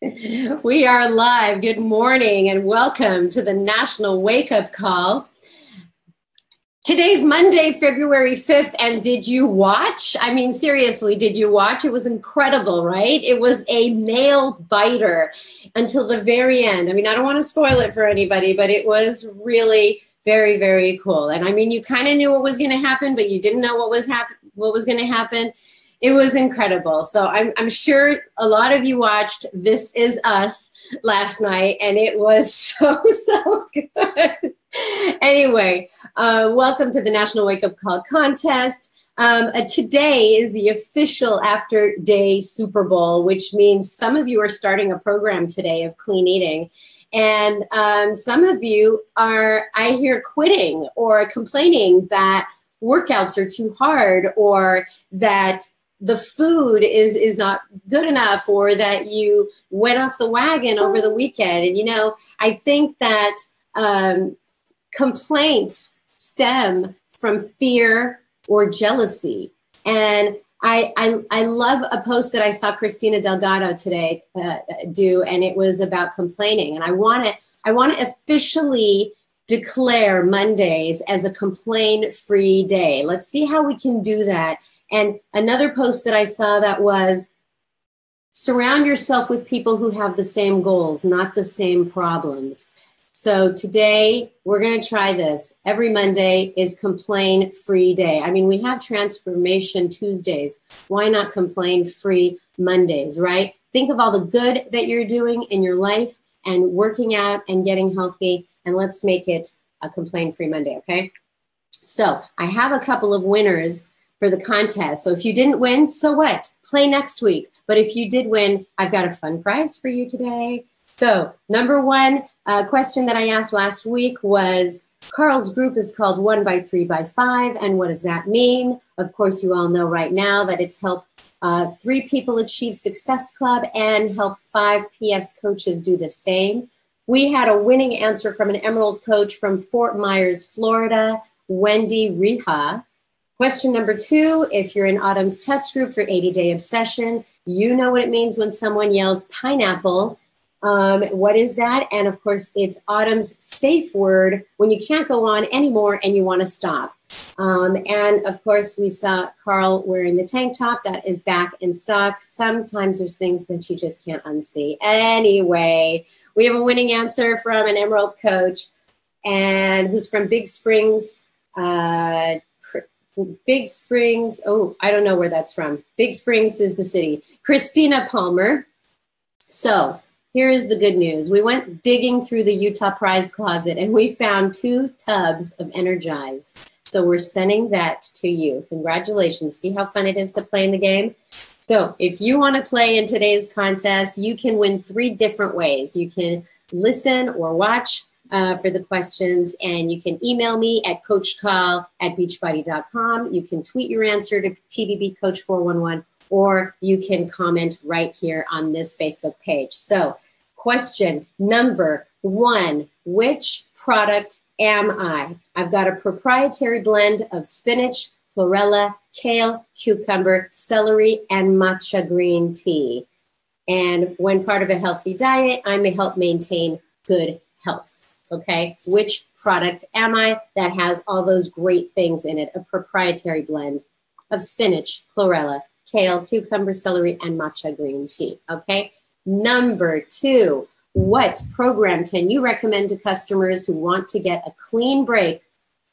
We are live. Good morning and welcome to the National Wake Up Call. Today's Monday, February 5th, and did you watch? I mean, seriously, did you watch? It was incredible, right? It was a nail biter until the very end. I mean, I don't want to spoil it for anybody, but it was really very, very cool. And I mean, you kind of knew what was going to happen, but you didn't know what was going to happen. It was incredible. So I'm sure a lot of you watched This Is Us last night, and it was so good. Anyway, welcome to the National Wake Up Call contest. Today is the official after day Super Bowl, which means some of you are starting a program today of clean eating. And some of you are, I hear, quitting or complaining that workouts are too hard, or that the food is not good enough, or that you went off the wagon over the weekend. And, you know, I think that complaints stem from fear or jealousy. And I love a post that I saw Christina Delgado today do, and it was about complaining. And I want to officially declare Mondays as a complaint-free day. Let's see how we can do that. And another post that I saw that was, surround yourself with people who have the same goals, not the same problems. So today we're going to try this. Every Monday is complain-free day. I mean, we have Transformation Tuesdays. Why not complain-free Mondays, right? Think of all the good that you're doing in your life and working out and getting healthy, and let's make it a complain-free Monday, okay? So I have a couple of winners for the contest. So if you didn't win, so what? Play next week. But if you did win, I've got a fun prize for you today. So number one question that I asked last week was, Carl's group is called 1 by 3 by 5. And what does that mean? Of course, you all know right now that it's help 3 people achieve Success Club and help 5 PS coaches do the same. We had a winning answer from an Emerald coach from Fort Myers, Florida, Wendy Riha. Question number 2, if you're in Autumn's test group for 80-day obsession, you know what it means when someone yells pineapple. What is that? And of course, it's Autumn's safe word when you can't go on anymore and you want to stop. And of course, we saw Carl wearing the tank top. That is back in stock. Sometimes there's things that you just can't unsee. Anyway, we have a winning answer from an Emerald coach, and who's from Big Springs, oh, I don't know where that's from. Big Springs is the city. Christina Palmer. So here is the good news. We went digging through the Utah prize closet and we found 2 tubs of Energize. So we're sending that to you. Congratulations. See how fun it is to play in the game? So if you want to play in today's contest, you can win 3 different ways. You can listen or watch for the questions, and you can email me at coachcall@beachbody.com. You can tweet your answer to TBBCoach411, or you can comment right here on this Facebook page. So question number 1, which product am I? I've got a proprietary blend of spinach, chlorella, kale, cucumber, celery, and matcha green tea. And when part of a healthy diet, I may help maintain good health. Okay, which product am I that has all those great things in it? A proprietary blend of spinach, chlorella, kale, cucumber, celery, and matcha green tea. Okay, number 2, what program can you recommend to customers who want to get a clean break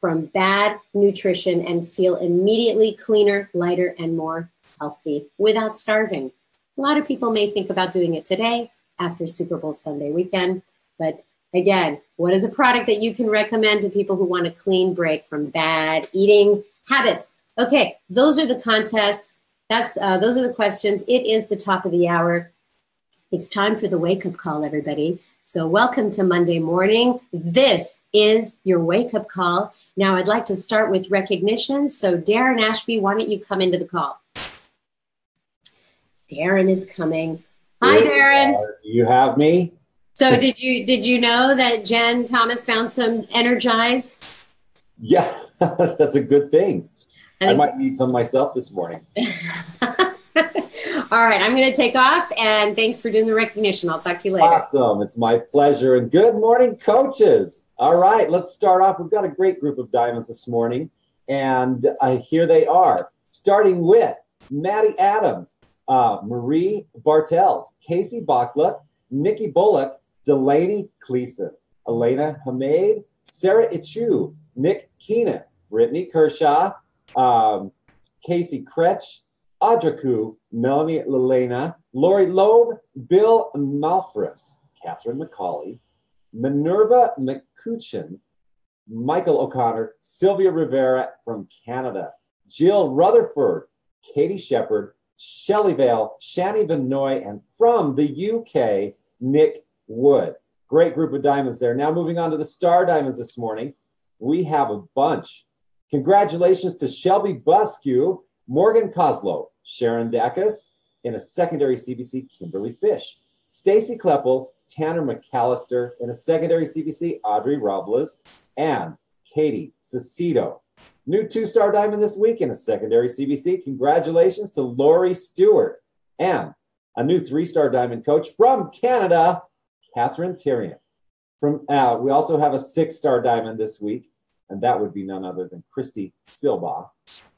from bad nutrition and feel immediately cleaner, lighter, and more healthy without starving? A lot of people may think about doing it today after Super Bowl Sunday weekend, but again, what is a product that you can recommend to people who want a clean break from bad eating habits? Okay, those are the contests. Those are the questions. It is the top of the hour. It's time for the wake-up call, everybody. So welcome to Monday morning. This is your wake-up call. Now, I'd like to start with recognition. So Darren Ashby, why don't you come into the call? Darren is coming. Hi, Darren. You have me? So did you know that Jen Thomas found some Energize? Yeah, that's a good thing. I might need some myself this morning. All right, I'm going to take off, and thanks for doing the recognition. I'll talk to you later. Awesome. It's my pleasure. And good morning, coaches. All right, let's start off. We've got a great group of diamonds this morning, and here they are. Starting with Maddie Adams, Marie Bartels, Casey Bachla, Nikki Bullock, Delaney Cleason, Elena Hamed, Sarah Ichu, Nick Keenan, Brittany Kershaw, Casey Kretsch, Audra Koo, Melanie Lelena, Lori Loeb, Bill Malfris, Catherine McCauley, Minerva McCutcheon, Michael O'Connor, Sylvia Rivera from Canada, Jill Rutherford, Katie Shepard, Shelley Vale, Shani Vinoy, and from the UK, Nick Wood. Great group of diamonds there. Now moving on to the star diamonds this morning. We have a bunch. Congratulations to Shelby Buskew, Morgan Koslow, Sharon Dacus, in a secondary CBC, Kimberly Fish, Stacy Kleppel, Tanner McAllister, in a secondary CBC, Audrey Robles, and Katie Cicito. New 2-star diamond this week in a secondary CBC. Congratulations to Lori Stewart, and a new 3-star diamond coach from Canada, Catherine Tyrion. We also have a 6-star diamond this week, and that would be none other than Christy Silva.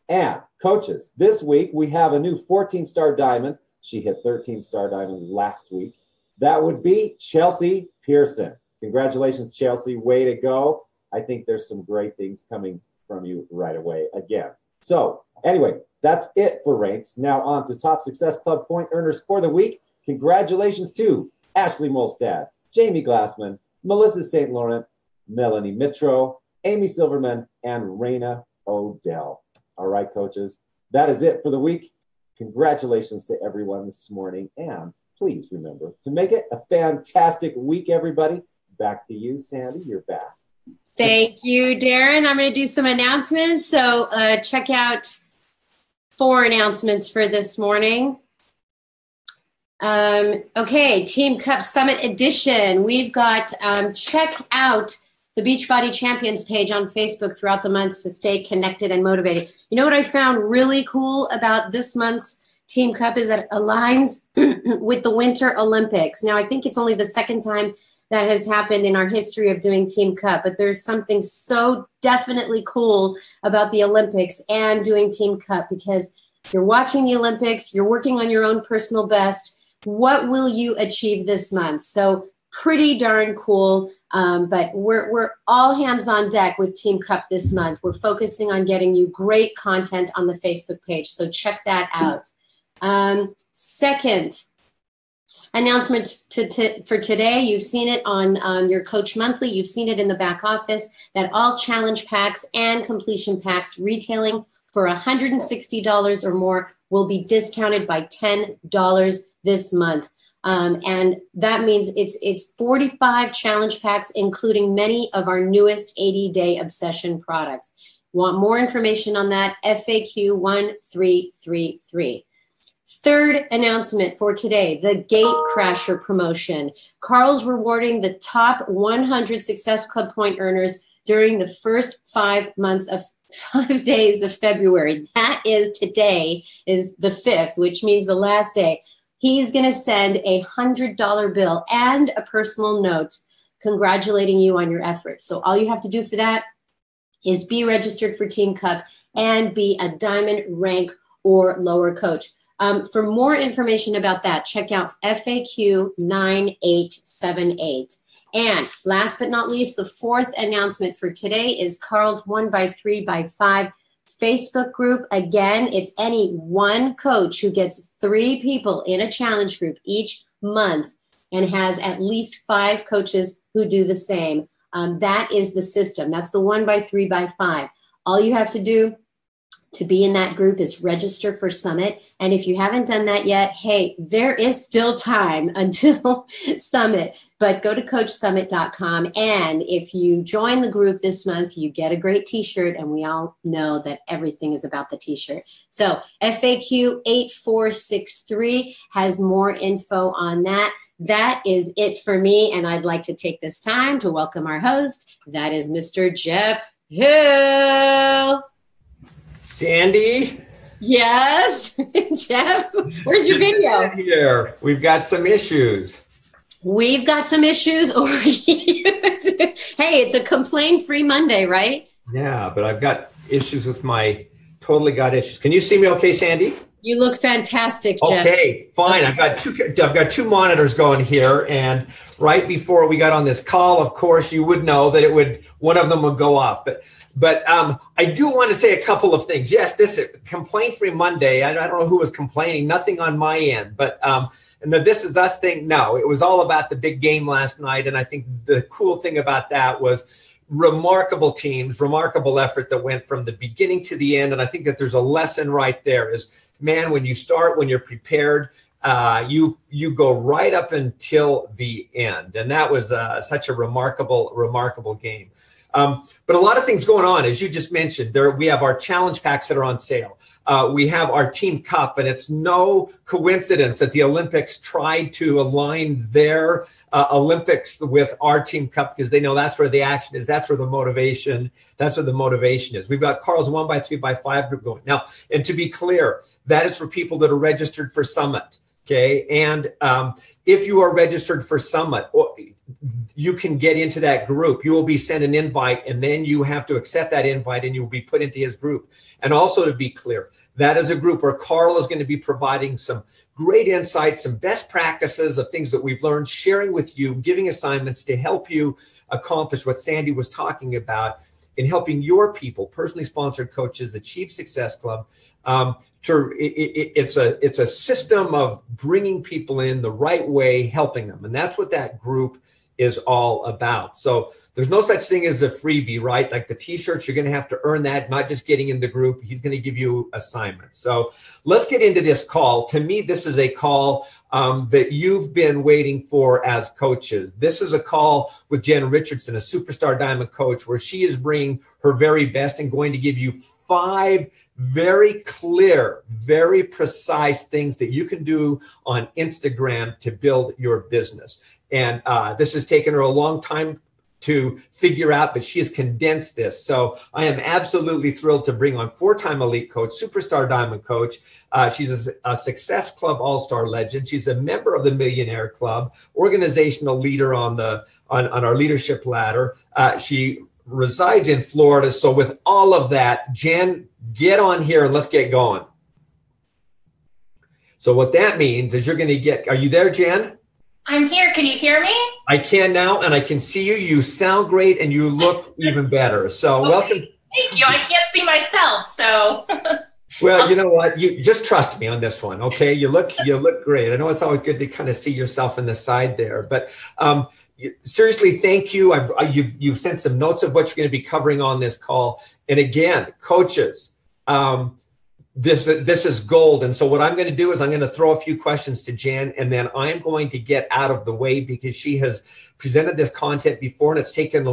And coaches, this week we have a new 14-star diamond. She hit 13-star diamond last week. That would be Chelsea Pearson. Congratulations, Chelsea. Way to go. I think there's some great things coming from you right away again. So anyway, that's it for ranks. Now on to Top Success Club point earners for the week. Congratulations to Ashley Molstad, Jamie Glassman, Melissa St. Laurent, Melanie Mitro, Amy Silverman, and Raina Odell. All right, coaches, that is it for the week. Congratulations to everyone this morning. And please remember to make it a fantastic week, everybody. Back to you, Sandy. You're back. Thank you, Darren. I'm going to do some announcements. So check out 4 announcements for this morning. Okay, Team Cup Summit Edition. We've got, check out the Beachbody Champions page on Facebook throughout the month to stay connected and motivated. You know what I found really cool about this month's Team Cup is that it aligns with the Winter Olympics. Now, I think it's only the second time that has happened in our history of doing Team Cup, but there's something so definitely cool about the Olympics and doing Team Cup, because you're watching the Olympics, you're working on your own personal best. What will you achieve this month? So pretty darn cool. But we're all hands on deck with Team Cup this month. We're focusing on getting you great content on the Facebook page, so check that out. Second announcement for today, you've seen it on your Coach Monthly, you've seen it in the back office, that all challenge packs and completion packs retailing for $160 or more will be discounted by $10 this month. And that means it's 45 challenge packs, including many of our newest 80-day obsession products. Want more information on that? FAQ 1333. Third announcement for today, the Gate Crasher promotion. Carl's rewarding the top 100 Success Club point earners during the first 5 days of February. That is today is the 5th, which means the last day. He's going to send a $100 bill and a personal note congratulating you on your efforts. So all you have to do for that is be registered for Team Cup and be a diamond rank or lower coach. For more information about that, check out FAQ 9878. And last but not least, the 4th announcement for today is Carl's 1x3x5 Facebook group. Again, it's any one coach who gets 3 people in a challenge group each month and has at least 5 coaches who do the same. That is the system. That's the 1x3x5. All you have to do to be in that group is register for Summit. And if you haven't done that yet, hey, there is still time until Summit. But go to CoachSummit.com. And if you join the group this month, you get a great t-shirt. And we all know that everything is about the t-shirt. So FAQ 8463 has more info on that. That is it for me. And I'd like to take this time to welcome our host. That is Mr. Jeff Hill. Sandy, Yes. Jeff, where's your video? Here, we've got some issues. We've got some issues over here. Hey, it's a complaint-free Monday, right? Yeah, but I've got issues with totally got issues. Can you see me okay, Sandy? You look fantastic, Jeff. Okay, fine. I've got two monitors going here, and right before we got on this call, of course, you would know that one of them would go off. But I do want to say a couple of things. Yes, this is complaint-free Monday. I don't know who was complaining. Nothing on my end, but and the This Is Us thing. No, it was all about the big game last night, and I think the cool thing about that was remarkable teams, remarkable effort that went from the beginning to the end. And I think that there's a lesson right there is, man, when you start, when you're prepared, you go right up until the end. And that was such a remarkable game. But a lot of things going on, as you just mentioned. We have our challenge packs that are on sale. We have our Team Cup, and it's no coincidence that the Olympics tried to align their Olympics with our Team Cup, because they know that's where the action is. That's where the motivation. That's where the motivation is. We've got Carl's 1x3x5 group going now. And to be clear, that is for people that are registered for Summit. Okay, and if you are registered for Summit, you can get into that group. You will be sent an invite, and then you have to accept that invite, and you will be put into his group. And also, to be clear, that is a group where Carl is going to be providing some great insights, some best practices of things that we've learned, sharing with you, giving assignments to help you accomplish what Sandy was talking about in helping your people, personally sponsored coaches, achieve Success Club. It's a system of bringing people in the right way, helping them. And that's what that group is all about. So there's no such thing as a freebie, right? Like the t-shirts, you're going to have to earn that, not just getting in the group. He's going to give you assignments. So let's get into this call. To me, this is a call that you've been waiting for as coaches. This is a call with Jenn Richardson, a superstar diamond coach, where she is bringing her very best and going to give you 5 very clear, very precise things that you can do on Instagram to build your business. And this has taken her a long time to figure out, but she has condensed this. So I am absolutely thrilled to bring on 4-time elite coach, superstar diamond coach. She's a Success Club All-Star legend. She's a member of the Millionaire Club, organizational leader on our leadership ladder. She resides in Florida. So with all of that, Jenn, get on here and let's get going. So what that means is you're going to get, are you there, Jenn? I'm here. Can you hear me? I can now, and I can see you. You sound great, and you look even better. So okay. Welcome. Thank you. I can't see myself, so. Well, you know what? You just trust me on this one, okay? You look great. I know it's always good to kind of see yourself in the side there, but seriously, thank you. You've sent some notes of what you're going to be covering on this call, and again, coaches. This is gold. And so what I'm going to do is I'm going to throw a few questions to Jenn, and then I'm going to get out of the way because she has presented this content before, and it's taken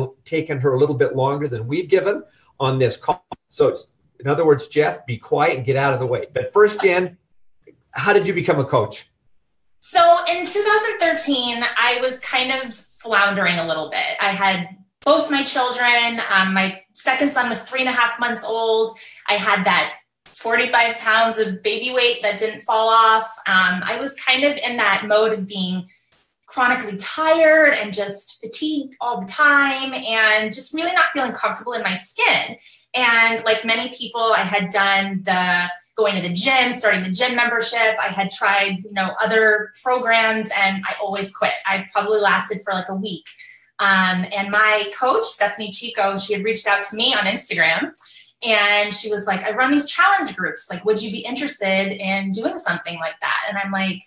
her a little bit longer than we've given on this call. So in other words, Jeff, be quiet and get out of the way. But first, Jenn, how did you become a coach? So in 2013, I was kind of floundering a little bit. I had both my children. My second son was 3.5 months old. I had that 45 pounds of baby weight that didn't fall off. I was kind of in that mode of being chronically tired and just fatigued all the time and just really not feeling comfortable in my skin. And like many people, I had done going to the gym, starting the gym membership. I had tried, other programs, and I always quit. I probably lasted for like a week. And my coach, Stephanie Chico, she had reached out to me on Instagram. And she was like, I run these challenge groups. Like, would you be interested in doing something like that? And I'm like,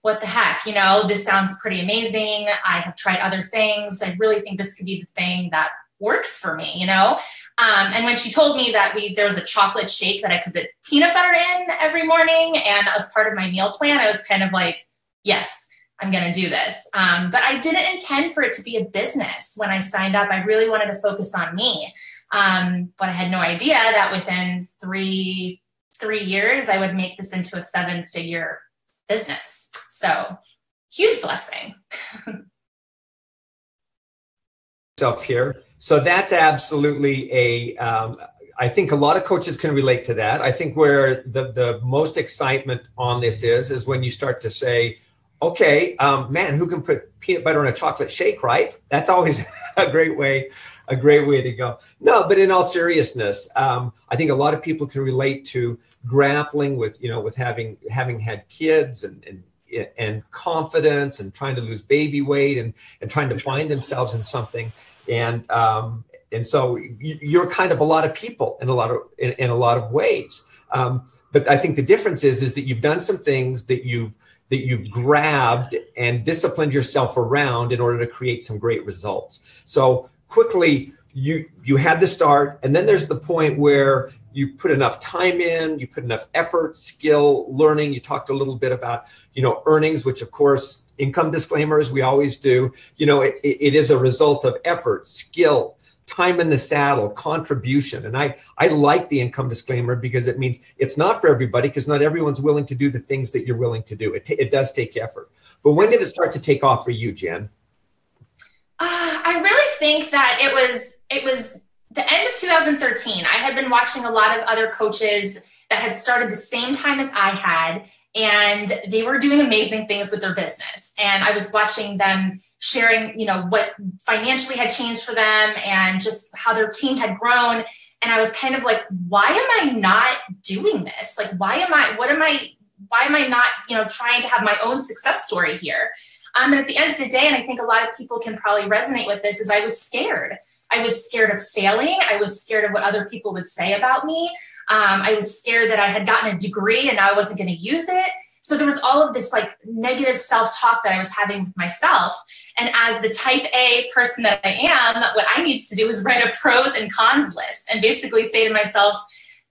what the heck? This sounds pretty amazing. I have tried other things. I really think this could be the thing that works for me, And when she told me that there was a chocolate shake that I could put peanut butter in every morning, and that was part of my meal plan, I was kind of like, yes, I'm going to do this. But I didn't intend for it to be a business. When I signed up, I really wanted to focus on me. But I had no idea that within three years, I would make this into a 7-figure business. So huge blessing. Here. So that's absolutely I think a lot of coaches can relate to that. I think where the most excitement on this is when you start to say, okay, man, who can put peanut butter in a chocolate shake, right? That's always a great way to go. No, but in all seriousness, I think a lot of people can relate to grappling with, with having had kids and confidence and trying to lose baby weight and trying to find themselves in something. And so you're kind of a lot of people in a lot of ways. But I think the difference is that you've done some things that you've grabbed and disciplined yourself around in order to create some great results. So quickly, you had the start, and then there's the point where you put enough time in, you put enough effort, skill, learning. You talked a little bit about, earnings, which of course, income disclaimers, we always do. It is a result of effort, skill, time in the saddle, contribution. And I like the income disclaimer because it means it's not for everybody, because not everyone's willing to do the things that you're willing to do. It does take effort. But when did it start to take off for you, Jen? I really think that it was the end of 2013. I had been watching a lot of other coaches that had started the same time as I had, and they were doing amazing things with their business. And I was watching them sharing, what financially had changed for them and just how their team had grown. And I was kind of like, why am I not doing this? Like, why am I not, trying to have my own success story here? And at the end of the day, and I think a lot of people can probably resonate with this, is I was scared. I was scared of failing. I was scared of what other people would say about me. I was scared that I had gotten a degree and now I wasn't going to use it. So there was all of this like negative self-talk that I was having with myself. And as the type A person that I am, what I need to do is write a pros and cons list and basically say to myself,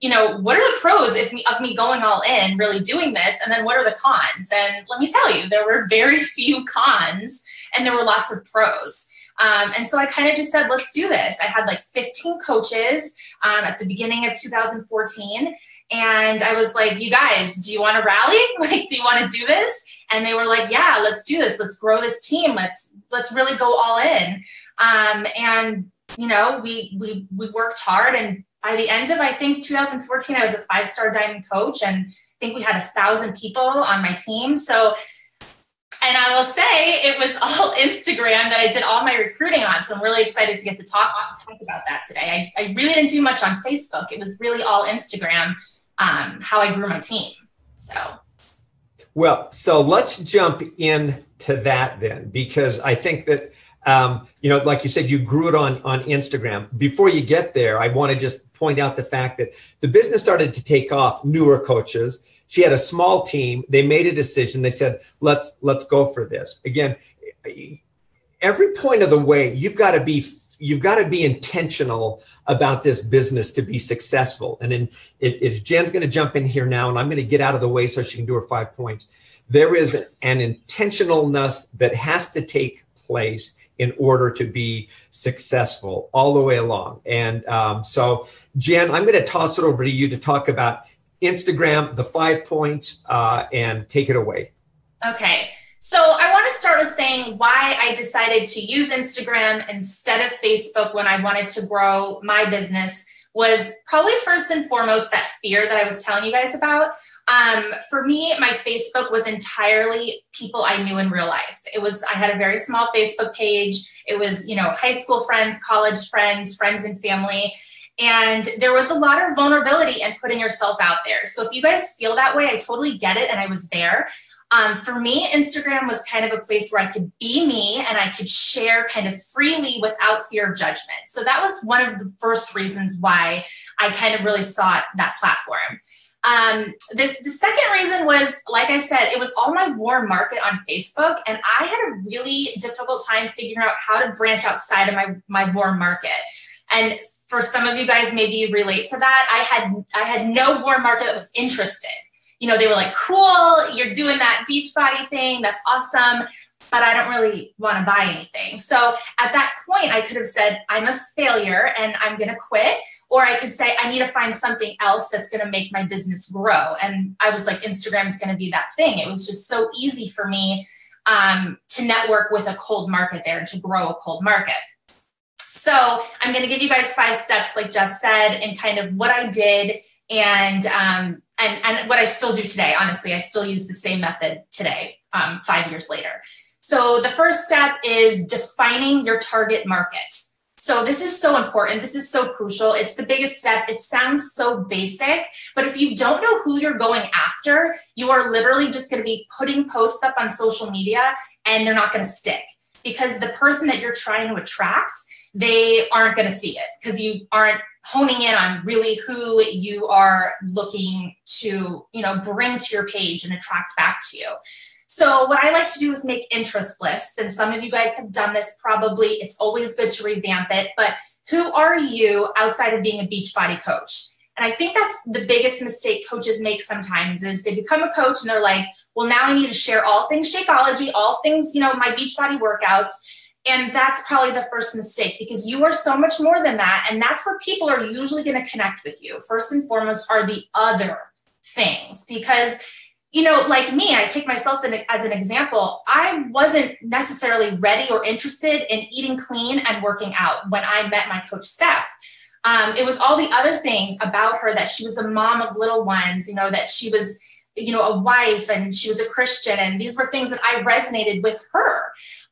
what are the pros of me going all in, really doing this? And then what are the cons? And let me tell you, there were very few cons and there were lots of pros. And so I kind of just said, let's do this. I had like 15 coaches at the beginning of 2014. And I was like, you guys, do you want to rally? Like, do you want to do this? And they were like, yeah, let's do this. Let's grow this team. Let's really go all in. And we worked hard. And by the end of, I think 2014, I was a 5-star diamond coach. And I think we had 1,000 people on my team. So, and I will say it was all Instagram that I did all my recruiting on. So I'm really excited to get to talk about that today. I really didn't do much on Facebook. It was really all Instagram, how I grew my team. So let's jump into that then, because I think that, like you said, you grew it on Instagram. Before you get there, I want to just point out the fact that the business started to take off, newer coaches. She had a small team. They made a decision. They said, let's go for this. Again, every point of the way, you've got to be intentional about this business to be successful. And then Jen's going to jump in here now, and I'm going to get out of the way so she can do her 5 points. There is an intentionalness that has to take place in order to be successful all the way along. And so, Jen, I'm going to toss it over to you to talk about Instagram, the 5 points, and take it away. Okay. So I want to start with saying why I decided to use Instagram instead of Facebook when I wanted to grow my business was probably first and foremost that fear that I was telling you guys about. For me, my Facebook was entirely people I knew in real life. I had a very small Facebook page. It was, high school friends, college friends, friends and family. And there was a lot of vulnerability in putting yourself out there. So if you guys feel that way, I totally get it. And I was there. For me, Instagram was kind of a place where I could be me and I could share kind of freely without fear of judgment. So that was one of the first reasons why I kind of really sought that platform. The second reason was, like I said, it was all my warm market on Facebook. And I had a really difficult time figuring out how to branch outside of my warm market. And for some of you guys, maybe you relate to that. I had no warm market that was interested. They were like, cool, you're doing that Beachbody thing. That's awesome. But I don't really want to buy anything. So at that point, I could have said, I'm a failure and I'm going to quit. Or I could say, I need to find something else that's going to make my business grow. And I was like, Instagram is going to be that thing. It was just so easy for me to network with a cold market there and to grow a cold market. So I'm going to give you guys 5 steps, like Jeff said, and kind of what I did and what I still do today. Honestly, I still use the same method today, 5 years later. So the first step is defining your target market. So this is so important. This is so crucial. It's the biggest step. It sounds so basic, but if you don't know who you're going after, you are literally just going to be putting posts up on social media and they're not going to stick, because the person that you're trying to attract, they aren't going to see it because you aren't honing in on really who you are looking to, bring to your page and attract back to you. So what I like to do is make interest lists, and some of you guys have done this probably. It's always good to revamp it, but who are you outside of being a Beachbody coach? And I think that's the biggest mistake coaches make sometimes is they become a coach and they're like, well, now I need to share all things Shakeology, all things, my Beachbody workouts. And that's probably the first mistake, because you are so much more than that. And that's where people are usually going to connect with you. First and foremost are the other things, because like me, I take myself as an example. I wasn't necessarily ready or interested in eating clean and working out when I met my coach, Steph. It was all the other things about her, that she was a mom of little ones, that she was, a wife, and she was a Christian. And these were things that I resonated with her.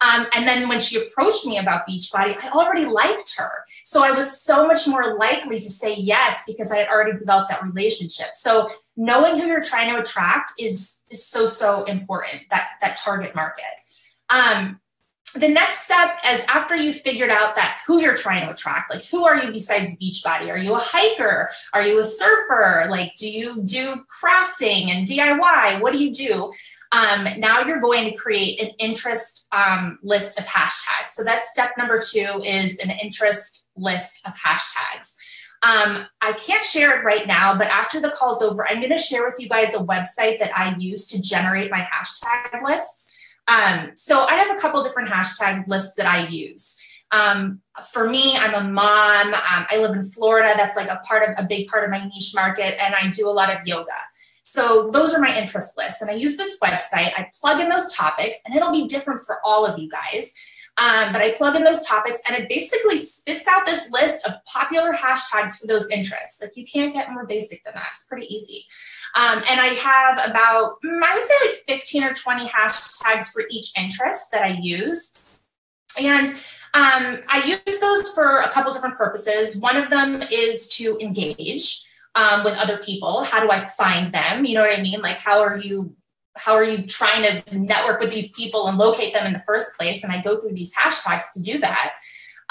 And then when she approached me about Beachbody, I already liked her. So I was so much more likely to say yes, because I had already developed that relationship. So knowing who you're trying to attract is so important, that target market. The next step is, after you've figured out that who you're trying to attract, like who are you besides Beachbody? Are you a hiker? Are you a surfer? Like, do you do crafting and DIY? What do you do? Now you're going to create an interest list of hashtags. So that's step number 2, is an interest list of hashtags. I can't share it right now, but after the call's over, I'm going to share with you guys a website that I use to generate my hashtag lists. So I have a couple different hashtag lists that I use. For me, I'm a mom. I live in Florida. That's like a big part of my niche market. And I do a lot of yoga. So those are my interest lists. And I use this website. I plug in those topics, and it'll be different for all of you guys. But I plug in those topics, and it basically spits out this list of popular hashtags for those interests. Like, you can't get more basic than that. It's pretty easy. And I have about, I would say like 15 or 20 hashtags for each interest that I use. And I use those for a couple different purposes. One of them is to engage with other people. How do I find them? You know what I mean? Like, how are you trying to network with these people and locate them in the first place? And I go through these hashtags to do that.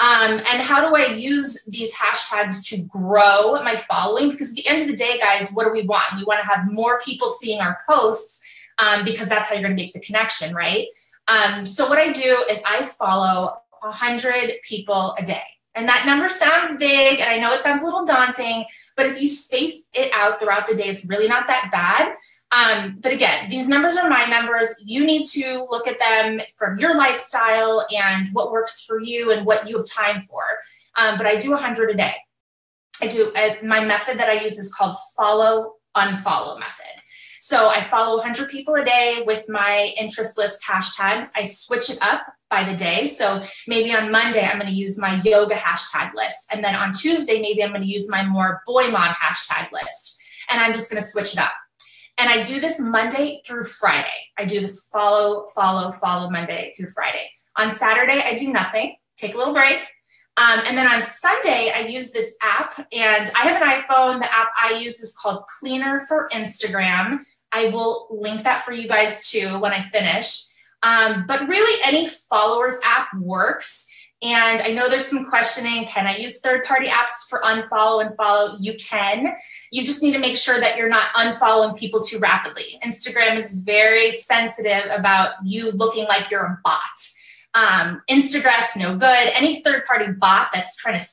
And how do I use these hashtags to grow my following? Because at the end of the day, guys, what do we want? We want to have more people seeing our posts, because that's how you're going to make the connection, right? So what I do is I follow 100 people a day. And that number sounds big, and I know it sounds a little daunting, but if you space it out throughout the day, it's really not that bad. But again, these numbers are my numbers. You need to look at them from your lifestyle and what works for you and what you have time for. But I do 100 a day. My method that I use is called follow, unfollow method. So I follow 100 people a day with my interest list hashtags. I switch it up by the day. So maybe on Monday, I'm going to use my yoga hashtag list. And then on Tuesday, maybe I'm going to use my more boy mom hashtag list. And I'm just going to switch it up. And I do this Monday through Friday. I do this follow Monday through Friday. On Saturday, I do nothing, take a little break. And then on Sunday, I use this app, and I have an iPhone. The app I use is called Cleaner for Instagram. I will link that for you guys too when I finish. But really, any followers app works. And I know there's some questioning, can I use third-party apps for unfollow and follow? You can. You just need to make sure that you're not unfollowing people too rapidly. Instagram is very sensitive about you looking like you're a bot. Instagram's no good. Any third-party bot that's trying to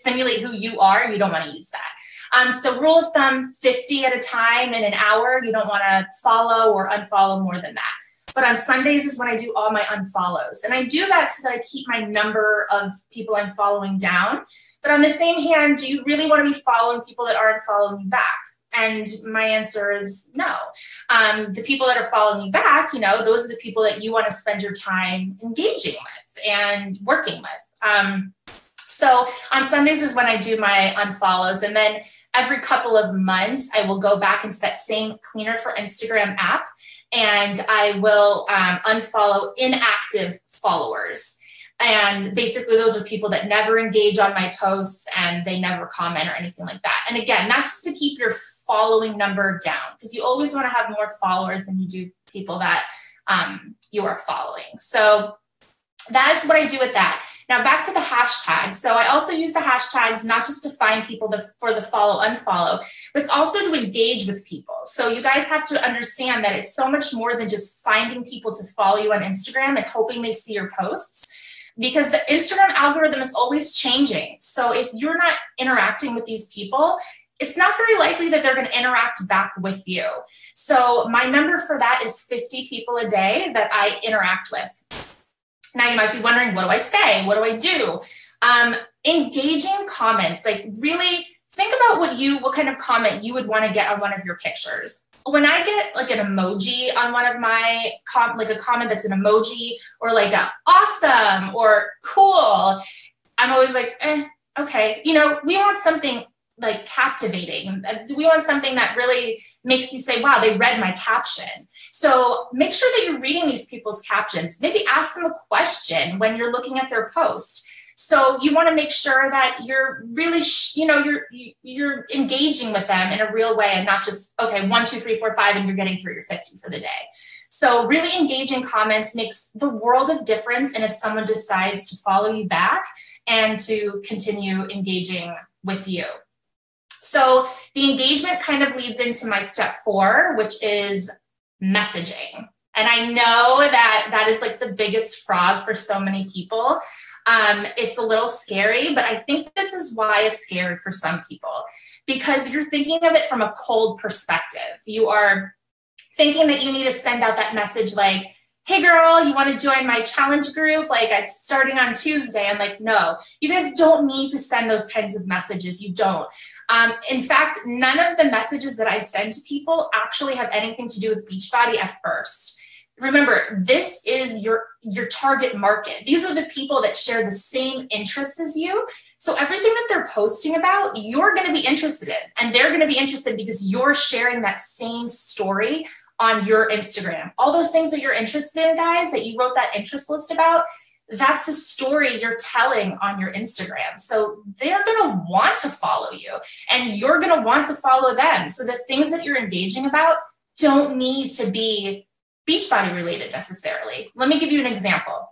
simulate who you are, you don't want to use that. So rule of thumb, 50 at a time in an hour. You don't want to follow or unfollow more than that. But on Sundays is when I do all my unfollows. And I do that so that I keep my number of people I'm following down. But on the same hand, do you really want to be following people that aren't following you back? And my answer is no. The people that are following you back, those are the people that you want to spend your time engaging with and working with. So on Sundays is when I do my unfollows. And then every couple of months, I will go back into that same Cleaner for Instagram app, and I will unfollow inactive followers. And basically those are people that never engage on my posts and they never comment or anything like that. And again, that's just to keep your following number down, because you always want to have more followers than you do people that you are following. So that is what I do with that. Now back to the hashtags. So I also use the hashtags not just to find people for the follow, unfollow, but it's also to engage with people. So you guys have to understand that it's so much more than just finding people to follow you on Instagram and hoping they see your posts, because the Instagram algorithm is always changing. So if you're not interacting with these people, it's not very likely that they're going to interact back with you. So my number for that is 50 people a day that I interact with. Now you might be wondering, what do I say? What do I do? Engaging comments, like really think about what kind of comment you would want to get on one of your pictures. When I get like an emoji on one of my, like a comment that's an emoji or like a awesome or cool, I'm always like, okay. You know, we want something like captivating. We want something that really makes you say, wow, they read my caption. So make sure that you're reading these people's captions. Maybe ask them a question when you're looking at their post. So you want to make sure that you're really, you're engaging with them in a real way and not just, okay, 1, 2, 3, 4, 5, and you're getting through your 50 for the day. So really engaging comments makes the world of difference. And if someone decides to follow you back and to continue engaging with you. So the engagement kind of leads into my step 4, which is messaging. And I know that is like the biggest frog for so many people. It's a little scary, but I think this is why it's scary for some people, because you're thinking of it from a cold perspective. You are thinking that you need to send out that message like, hey girl, you want to join my challenge group? Like it's starting on Tuesday. I'm like, no, you guys don't need to send those kinds of messages. You don't. In fact, none of the messages that I send to people actually have anything to do with Beachbody at first. Remember, this is your target market. These are the people that share the same interests as you. So everything that they're posting about, you're going to be interested in, and they're going to be interested because you're sharing that same story on your Instagram. All those things that you're interested in, guys, that you wrote that interest list about, that's the story you're telling on your Instagram. So they're going to want to follow you and you're going to want to follow them. So the things that you're engaging about don't need to be Beachbody related necessarily. Let me give you an example.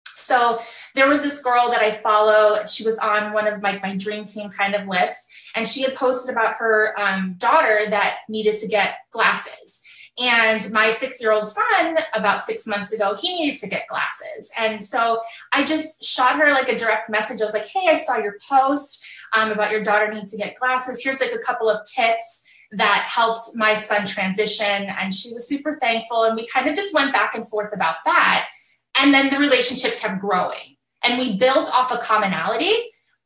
So there was this girl that I follow. She was on one of my dream team kind of lists, and she had posted about her daughter that needed to get glasses. And my 6-year-old son, about 6 months ago, he needed to get glasses. And so I just shot her like a direct message. I was like, hey, I saw your post about your daughter needing to get glasses. Here's like a couple of tips that helped my son transition. And she was super thankful. And we kind of just went back and forth about that. And then the relationship kept growing. And we built off a commonality.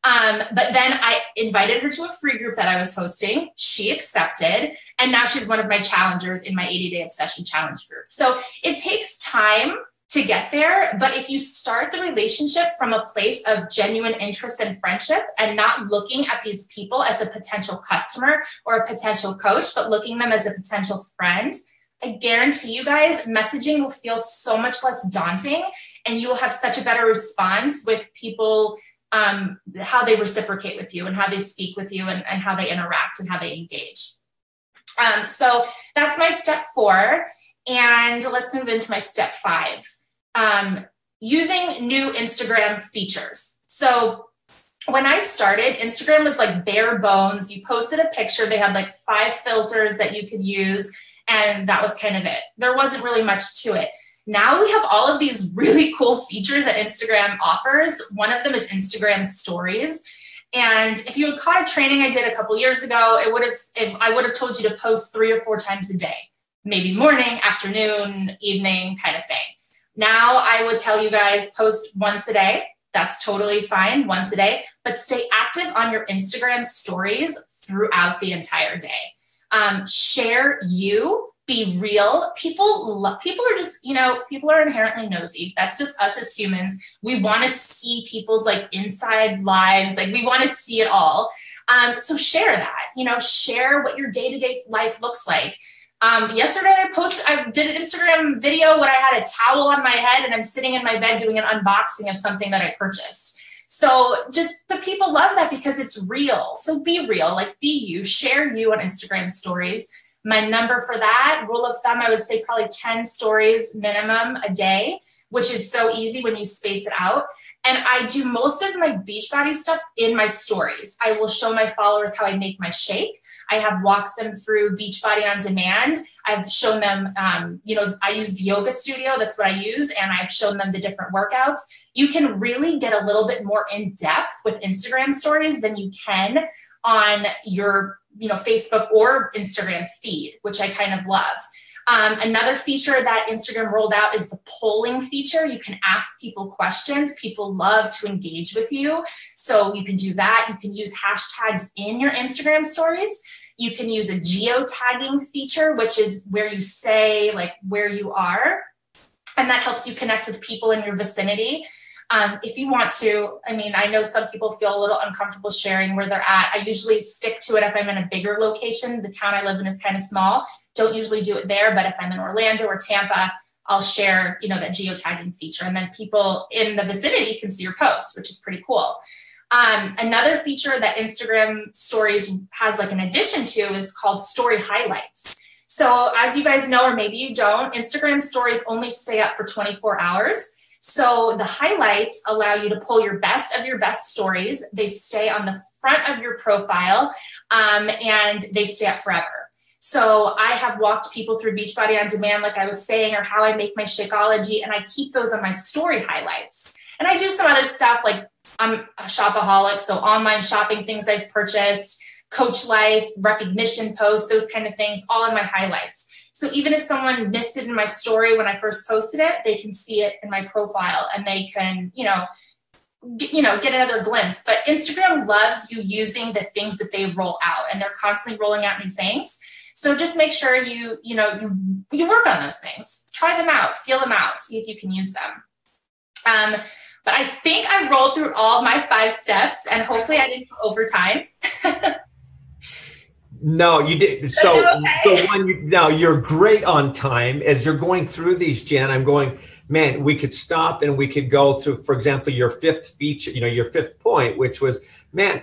But then I invited her to a free group that I was hosting. She accepted. And now she's one of my challengers in my 80-day obsession challenge group. So it takes time to get there. But if you start the relationship from a place of genuine interest and friendship and not looking at these people as a potential customer or a potential coach, but looking at them as a potential friend, I guarantee you guys, messaging will feel so much less daunting and you will have such a better response with people, how they reciprocate with you and how they speak with you and how they interact and how they engage. So that's my step 4. And let's move into my step 5. Using new Instagram features. So when I started, Instagram was like bare bones. You posted a picture. They had like 5 filters that you could use. And that was kind of it. There wasn't really much to it. Now we have all of these really cool features that Instagram offers. One of them is Instagram stories. And if you had caught a training I did a couple years ago, I would have told you to post 3 or 4 times a day, maybe morning, afternoon, evening kind of thing. Now I would tell you guys post once a day. That's totally fine, once a day, but stay active on your Instagram stories throughout the entire day. Share you Be real. People are just, people are inherently nosy. That's just us as humans. We want to see people's like inside lives. Like we want to see it all. So share that, share what your day-to-day life looks like. Yesterday I did an Instagram video when I had a towel on my head and I'm sitting in my bed doing an unboxing of something that I purchased. So but people love that because it's real. So be real, like be you, share you on Instagram stories. My number for that, rule of thumb, I would say probably 10 stories minimum a day, which is so easy when you space it out. And I do most of my Beachbody stuff in my stories. I will show my followers how I make my shake. I have walked them through Beachbody on Demand. I've shown them, I use the yoga studio. That's what I use. And I've shown them the different workouts. You can really get a little bit more in depth with Instagram stories than you can on your Facebook or Instagram feed, which I kind of love. Another feature that Instagram rolled out is the polling feature. You can ask people questions. People love to engage with you. So you can do that. You can use hashtags in your Instagram stories. You can use a geotagging feature, which is where you say like where you are. And that helps you connect with people in your vicinity. If you want to, I know some people feel a little uncomfortable sharing where they're at. I usually stick to it if I'm in a bigger location. The town I live in is kind of small. Don't usually do it there, but if I'm in Orlando or Tampa, I'll share, that geotagging feature. And then people in the vicinity can see your posts, which is pretty cool. Another feature that Instagram stories has like an addition to is called story highlights. So as you guys know, or maybe you don't, Instagram stories only stay up for 24 hours. So the highlights allow you to pull your best of your best stories. They stay on the front of your profile and they stay up forever. So I have walked people through Beachbody on Demand, like I was saying, or how I make my Shakeology, and I keep those on my story highlights. And I do some other stuff like I'm a shopaholic, so online shopping, things I've purchased, coach life, recognition posts, those kind of things, all in my highlights. So even if someone missed it in my story when I first posted it, they can see it in my profile and they can, get another glimpse. But Instagram loves you using the things that they roll out, and they're constantly rolling out new things. So just make sure you work on those things, try them out, feel them out, see if you can use them. But I think I've rolled through all my 5 steps, and hopefully I didn't go over time. No, you did. So you're great on time. As you're going through these, Jen, I'm going, man, we could stop and we could go through, for example, your 5th feature, your 5th point, which was, man,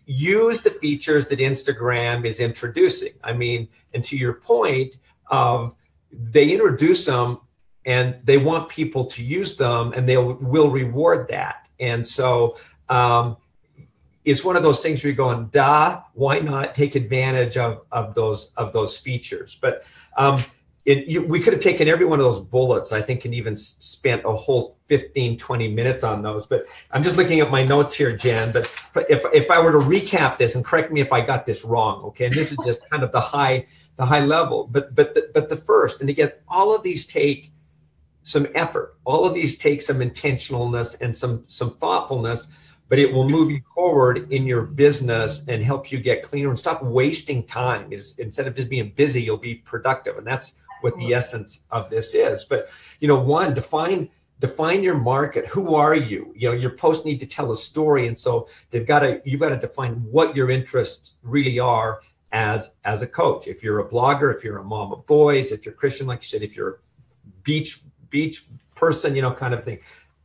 use the features that Instagram is introducing. And to your point of they introduce them and they want people to use them and they will reward that. And so, it's one of those things where you're going, why not take advantage of those features? But we could have taken every one of those bullets, I think, and even spent a whole 15, 20 minutes on those. But I'm just looking at my notes here, Jen. But if I were to recap this, and correct me if I got this wrong, okay? And this is just kind of the high level. But the first, and again, all of these take some effort. All of these take some intentionalness and some thoughtfulness. But it will move you forward in your business and help you get cleaner and stop wasting time. Instead of just being busy, you'll be productive. And that's what the essence of this is. But, one, define your market. Who are you? Your posts need to tell a story. And so you've got to define what your interests really are as a coach. If you're a blogger, if you're a mom of boys, if you're Christian, like you said, if you're a beach person, kind of thing.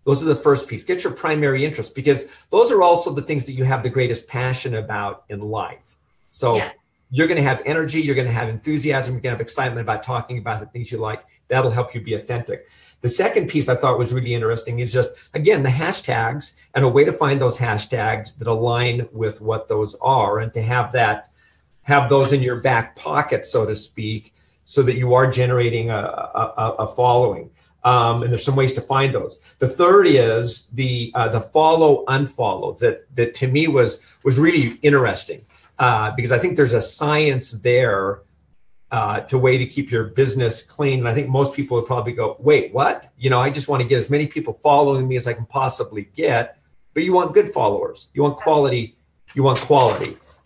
Those are the first piece. Get your primary interest, because those are also the things that you have the greatest passion about in life. So you're going to have energy, you're going to have enthusiasm, you're going to have excitement about talking about the things you like. That'll help you be authentic. The second piece I thought was really interesting is just, again, the hashtags and a way to find those hashtags that align with what those are, and to have those in your back pocket, so to speak, so that you are generating a following. And there's some ways to find those. The third is the follow unfollow that to me was really interesting because I think there's a science there to way to keep your business clean. And I think most people would probably go, wait, what? I just want to get as many people following me as I can possibly get. But you want good followers. You want quality.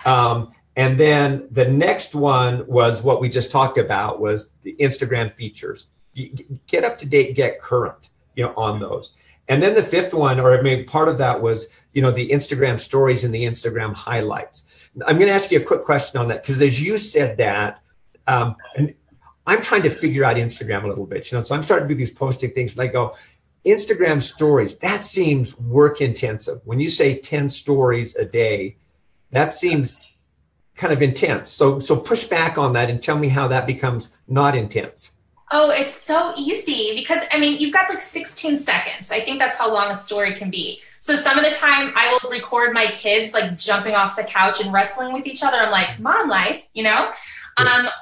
And And then the next one was what we just talked about, was the Instagram features. You get up to date, get current, on those. And then the fifth one, or maybe part of that, was, the Instagram stories and the Instagram highlights. I'm going to ask you a quick question on that, because as you said that, and I'm trying to figure out Instagram a little bit, so I'm starting to do these posting things, and I go, Instagram stories, that seems work intensive. When you say 10 stories a day, that seems kind of intense. So push back on that and tell me how that becomes not intense. Oh, it's so easy because, you've got like 16 seconds. I think that's how long a story can be. So some of the time I will record my kids like jumping off the couch and wrestling with each other. I'm like, mom life,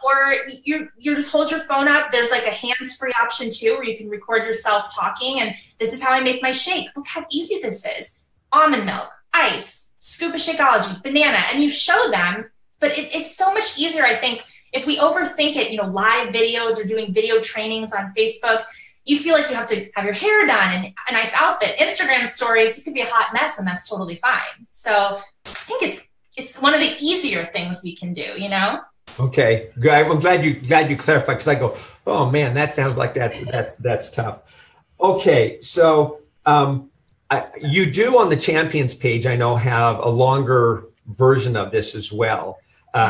or you just hold your phone up. There's like a hands-free option too, where you can record yourself talking. And this is how I make my shake. Look how easy this is. Almond milk, ice, scoop of Shakeology, banana, and you show them. But it's so much easier, I think, if we overthink it, live videos or doing video trainings on Facebook, you feel like you have to have your hair done and a nice outfit. Instagram stories, you could be a hot mess and that's totally fine. So I think it's one of the easier things we can do, Okay, good. I'm glad you clarified, because I go, oh man, that sounds like that's tough. Okay, so you do on the Champions page, I know, have a longer version of this as well.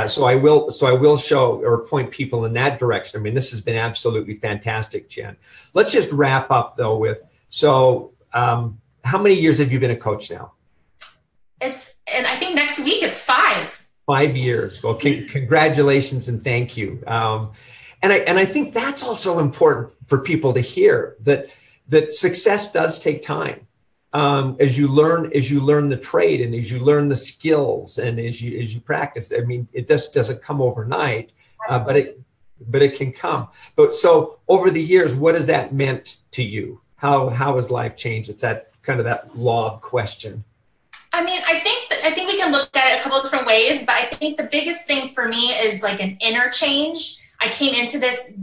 So I will show or point people in that direction. This has been absolutely fantastic, Jen. Let's just wrap up though with, how many years have you been a coach now? And I think next week it's 5. 5 years. Well, congratulations and thank you. And I think that's also important for people to hear, that success does take time. As you learn the trade, and as you learn the skills, and as you practice, it just doesn't come overnight, but it can come. But so over the years, what has that meant to you? How has life changed? It's that kind of that law question. I think we can look at it a couple of different ways, but I think the biggest thing for me is like an inner change. I came into this,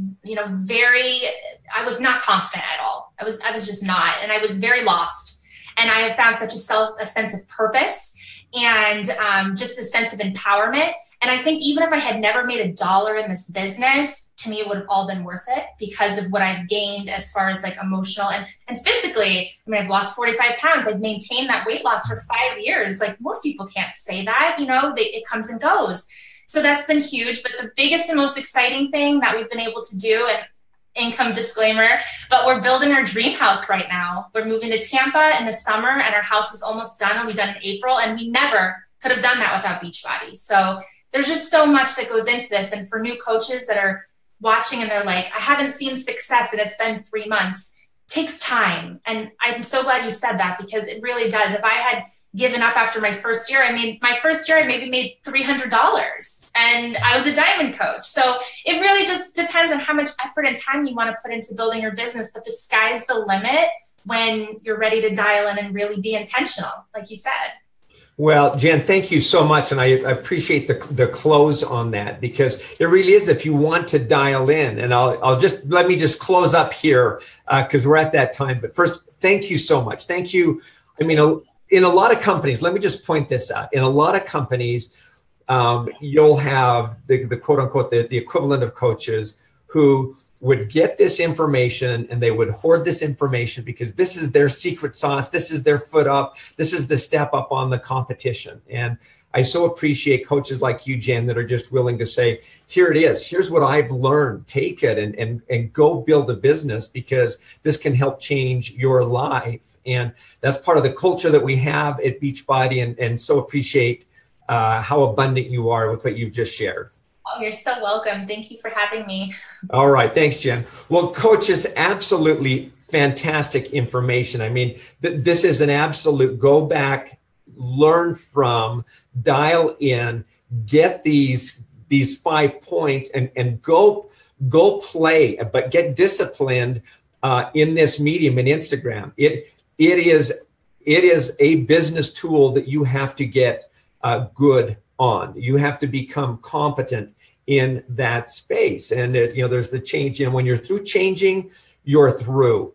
I was not confident at all. I was just not, and I was very lost. And I have found such a sense of purpose and just a sense of empowerment. And I think even if I had never made $1 in this business, to me, it would have all been worth it because of what I've gained as far as like emotional and physically. I've lost 45 pounds. I've maintained that weight loss for 5 years. Like most people can't say that, it comes and goes. So that's been huge. But the biggest and most exciting thing that we've been able to do, and income disclaimer, but we're building our dream house right now. We're moving to Tampa in the summer, and our house is almost done. It'll be done in April, and we never could have done that without Beachbody. So there's just so much that goes into this. And for new coaches that are watching and they're like, I haven't seen success and it's been 3 months, it takes time. And I'm so glad you said that, because it really does. If I had given up after my first year, I maybe made $300. And I was a diamond coach. So it really just depends on how much effort and time you want to put into building your business. But the sky's the limit when you're ready to dial in and really be intentional, like you said. Well, Jen, thank you so much. And I appreciate the close on that, because it really is, if you want to dial in. And let me just close up here because we're at that time. But first, thank you so much. Thank you. In a lot of companies, let me just point this out. In a lot of companies, you'll have the quote unquote, the equivalent of coaches who would get this information and they would hoard this information because this is their secret sauce. This is their foot up. This is the step up on the competition. And I so appreciate coaches like you, Jen, that are just willing to say, here it is. Here's what I've learned. Take it and go build a business, because this can help change your life. And that's part of the culture that we have at Beachbody, and so appreciate how abundant you are with what you've just shared. Oh, you're so welcome. Thank you for having me. All right. Thanks, Jen. Well, coaches, absolutely fantastic information. This is an absolute go back, learn from, dial in, get these 5 points and go play, but get disciplined in this medium, in Instagram. It is a business tool that you have to get good on. You have to become competent in that space. And there's the change. When you're through changing, you're through.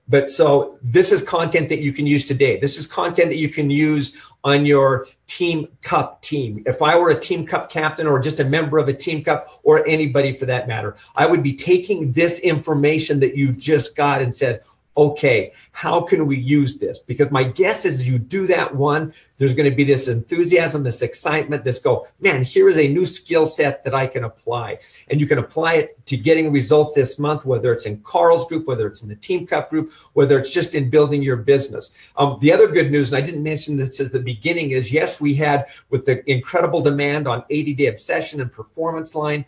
But so this is content that you can use today. This is content that you can use on your Team Cup team. If I were a Team Cup captain or just a member of a Team Cup or anybody for that matter, I would be taking this information that you just got and said, okay, how can we use this? Because my guess is you do that one, there's going to be this enthusiasm, this excitement, this go, man, here is a new skill set that I can apply. And you can apply it to getting results this month, whether it's in Carl's group, whether it's in the Team Cup group, whether it's just in building your business. The other good news, and I didn't mention this at the beginning, is yes, we had, with the incredible demand on 80-day obsession and performance line,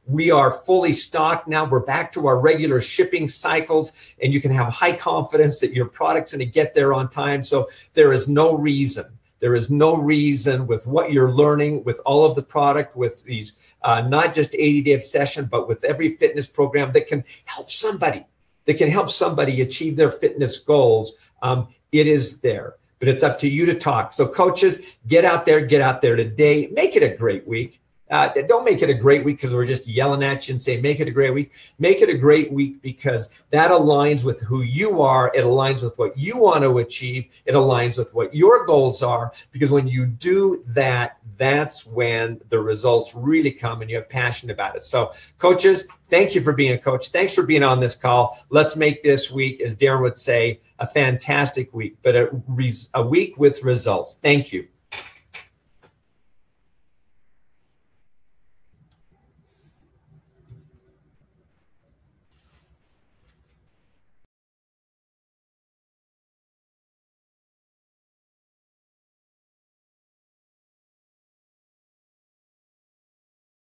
we are fully stocked now. We're back to our regular shipping cycles, and you can have high confidence that your product's going to get there on time. So there is no reason with what you're learning, with all of the product, with these, not just 80-day obsession, but with every fitness program that can help somebody, achieve their fitness goals. It is there, but it's up to you to talk. So coaches, get out there today. Make it a great week. Don't make it a great week because we're just yelling at you and saying, make it a great week. Make it a great week because that aligns with who you are. It aligns with what you want to achieve. It aligns with what your goals are, because when you do that, that's when the results really come and you have passion about it. So coaches, thank you for being a coach. Thanks for being on this call. Let's make this week, as Darren would say, a fantastic week, but a week with results. Thank you.